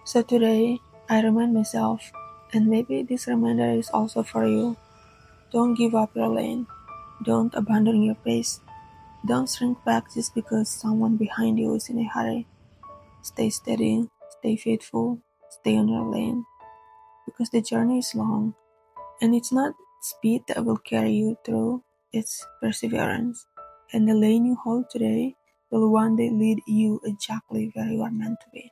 So today, I remind myself, and maybe this reminder is also for you. Don't give up your lane. Don't abandon your pace. Don't shrink back just because someone behind you is in a hurry. Stay steady, stay faithful, stay on your lane. Because the journey is long, and it's not speed that will carry you through, it's perseverance. And the lane you hold today will one day lead you exactly where you are meant to be.